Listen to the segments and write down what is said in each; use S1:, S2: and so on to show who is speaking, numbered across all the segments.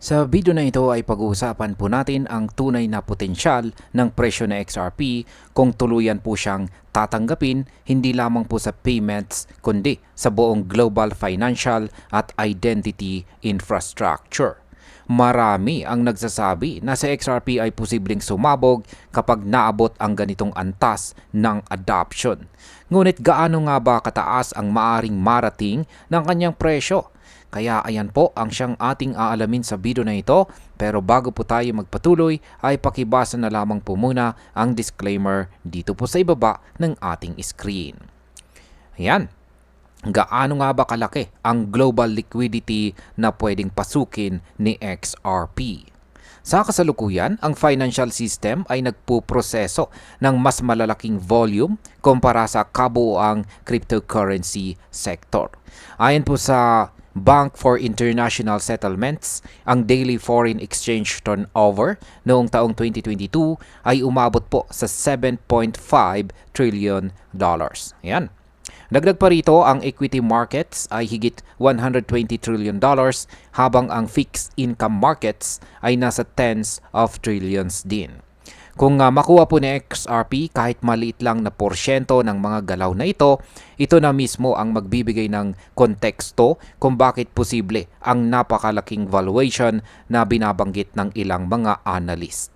S1: Sa video na ito ay pag-uusapan po natin ang tunay na potensyal ng presyo ng XRP kung tuluyan po siyang tatanggapin hindi lamang po sa payments kundi sa buong global financial at identity infrastructure. Marami ang nagsasabi na sa XRP ay posibleng sumabog kapag naabot ang ganitong antas ng adoption. Ngunit gaano nga ba kataas ang maaring marating ng kanyang presyo? Kaya ayan po ang siyang ating aalamin sa video na ito. Pero bago po tayo magpatuloy ay pakibasa na lamang po muna ang disclaimer dito po sa ibaba ng ating screen. Ayan. Gaano nga ba kalaki ang global liquidity na pwedeng pasukin ni XRP? Sa kasalukuyan, ang financial system ay nagpuproseso ng mas malalaking volume kumpara sa kabuuang cryptocurrency sector. Ayon po sa Bank for International Settlements, ang daily foreign exchange turnover noong taong 2022 ay umabot po sa $7.5 trillion. Ayan. Dagdag pa rito, ang equity markets ay higit $120 trillion habang ang fixed income markets ay nasa tens of trillions din. Kung makuha po ni XRP kahit maliit lang na porsyento ng mga galaw na ito na mismo ang magbibigay ng konteksto kung bakit posible ang napakalaking valuation na binabanggit ng ilang mga analyst.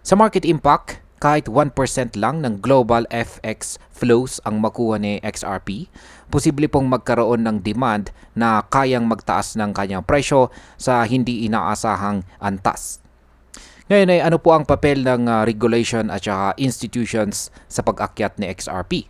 S1: Sa market impact, kahit 1% lang ng global FX flows ang makuha ni XRP, posible pong magkaroon ng demand na kayang magtaas ng kanyang presyo sa hindi inaasahang antas. Ngayon ay ano po ang papel ng regulation at saka institutions sa pag-akyat ni XRP?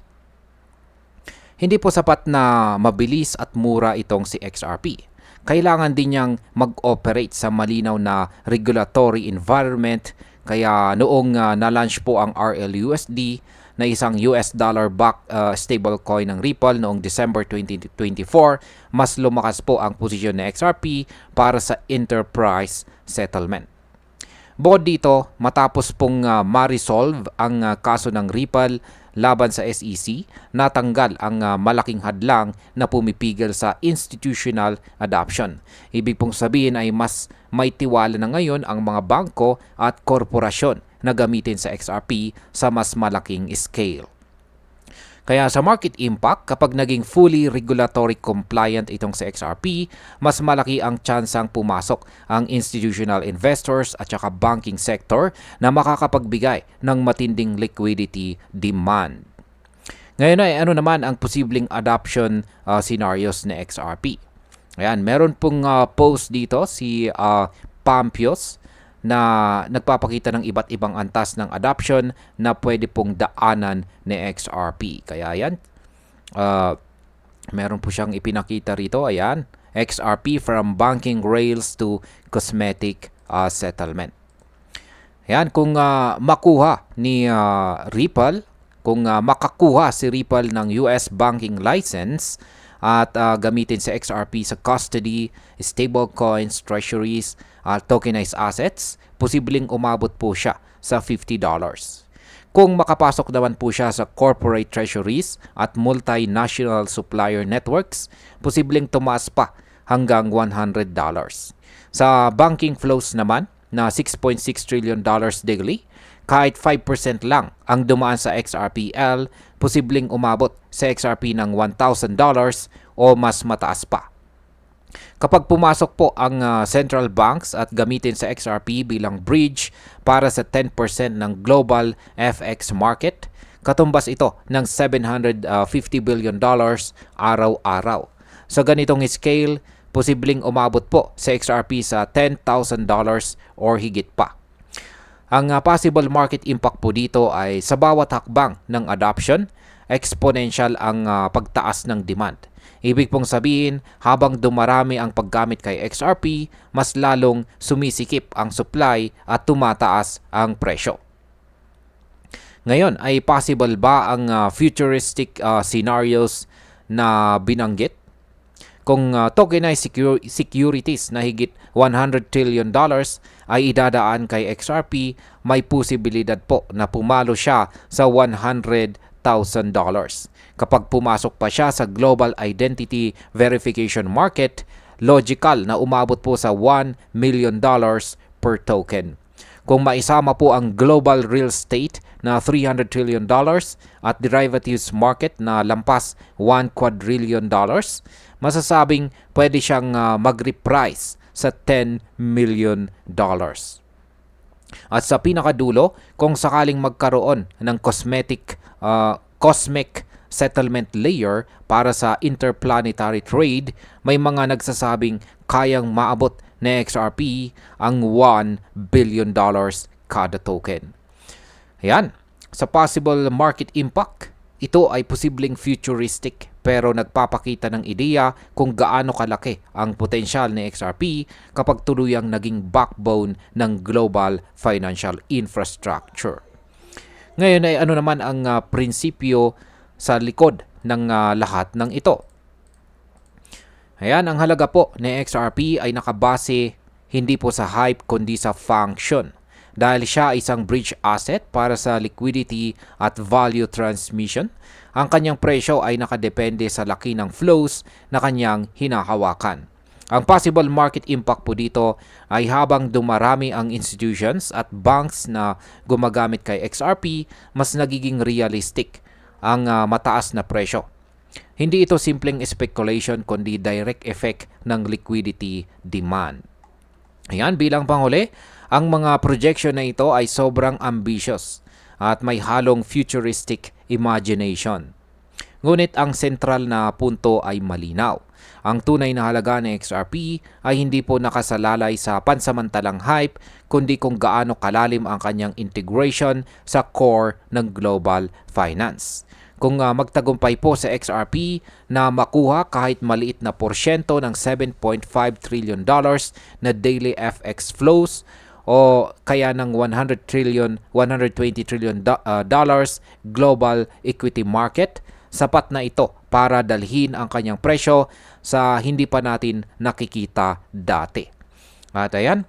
S1: Hindi po sapat na mabilis at mura itong si XRP. Kailangan din niyang mag-operate sa malinaw na regulatory environment. Kaya noong na-launch po ang RLUSD na isang US dollar-backed stablecoin ng Ripple noong December 2024, mas lumakas po ang posisyon ni XRP para sa enterprise settlement. Bukod dito, matapos pong ma-resolve ang kaso ng Ripple laban sa SEC, natanggal ang malaking hadlang na pumipigil sa institutional adoption. Ibig pong sabihin ay mas may tiwala na ngayon ang mga bangko at korporasyon na gamitin sa XRP sa mas malaking scale. Kaya sa market impact, kapag naging fully regulatory compliant itong sa XRP, mas malaki ang tsansang pumasok ang institutional investors at saka banking sector na makakapagbigay ng matinding liquidity demand. Ngayon ay ano naman ang posibleng adoption scenarios ni XRP? Ayan, meron pong post dito si Pampios na nagpapakita ng iba't ibang antas ng adoption na pwede pong daanan ni XRP. Kaya yan, meron po siyang ipinakita rito. Ayan, XRP from banking rails to cosmetic settlement. Ayan, kung makuha ni Ripple, kung makakuha si Ripple ng US banking license, at gamitin sa XRP sa custody, stablecoins, treasuries, tokenized assets, posibleng umabot po siya sa $50. Kung makapasok naman po siya sa corporate treasuries at multinational supplier networks, posibleng tumaas pa hanggang $100. Sa banking flows naman na $6.6 trillion daily, kahit 5% lang ang dumaan sa XRPL, posibleng umabot sa XRP ng $1,000 o mas mataas pa. Kapag pumasok po ang central banks at gamitin sa XRP bilang bridge para sa 10% ng global FX market, katumbas ito ng $750 billion araw-araw. Sa ganitong scale, posibleng umabot po sa XRP sa $10,000 or higit pa. Ang possible market impact po dito ay sa bawat hakbang ng adoption, exponential ang pagtaas ng demand. Ibig pong sabihin, habang dumarami ang paggamit kay XRP, mas lalong sumisikip ang supply at tumataas ang presyo. Ngayon, ay possible ba ang futuristic scenarios na binanggit? Kung tokenized securities na higit $100 trillion ay idadaan kay XRP, may posibilidad po na pumalo siya sa $100,000. Kapag pumasok pa siya sa global identity verification market, logical na umabot po sa $1 million per token. Kung maisama po ang global real estate na $300 trillion at derivatives market na lampas $1 quadrillion, masasabing pwede siyang mag-reprice sa $10 million. At sa pinakadulo, kung sakaling magkaroon ng cosmic settlement layer para sa interplanetary trade, may mga nagsasabing kayang maabot na XRP ang $1 billion kada token. Ayan, sa possible market impact, ito ay posibleng futuristic pero nagpapakita ng ideya kung gaano kalaki ang potensyal ni XRP kapag tuluyang naging backbone ng global financial infrastructure. Ngayon ay ano naman ang prinsipyo sa likod ng lahat ng ito? Ayan, ang halaga po ni XRP ay nakabase hindi po sa hype kundi sa function. Dahil siya ay isang bridge asset para sa liquidity at value transmission, ang kanyang presyo ay nakadepende sa laki ng flows na kanyang hinahawakan. Ang possible market impact po dito ay habang dumarami ang institutions at banks na gumagamit kay XRP, mas nagiging realistic ang mataas na presyo. Hindi ito simpleng speculation kundi direct effect ng liquidity demand. Ayan, bilang panghuli, ang mga projection na ito ay sobrang ambitious at may halong futuristic imagination. Ngunit ang sentral na punto ay malinaw. Ang tunay na halaga ng XRP ay hindi po nakasalalay sa pansamantalang hype, kundi kung gaano kalalim ang kanyang integration sa core ng global finance. Kung magtagumpay po sa XRP na makuha kahit maliit na porsyento ng $7.5 trillion na daily FX flows o kaya ng $120 trillion global equity market, sapat na ito para dalhin ang kanyang presyo sa hindi pa natin nakikita dati. At ayan,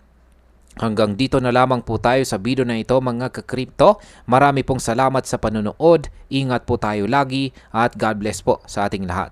S1: hanggang dito na lamang po tayo sa video na ito mga ka-crypto. Marami pong salamat sa panonood. Ingat po tayo lagi at God bless po sa ating lahat.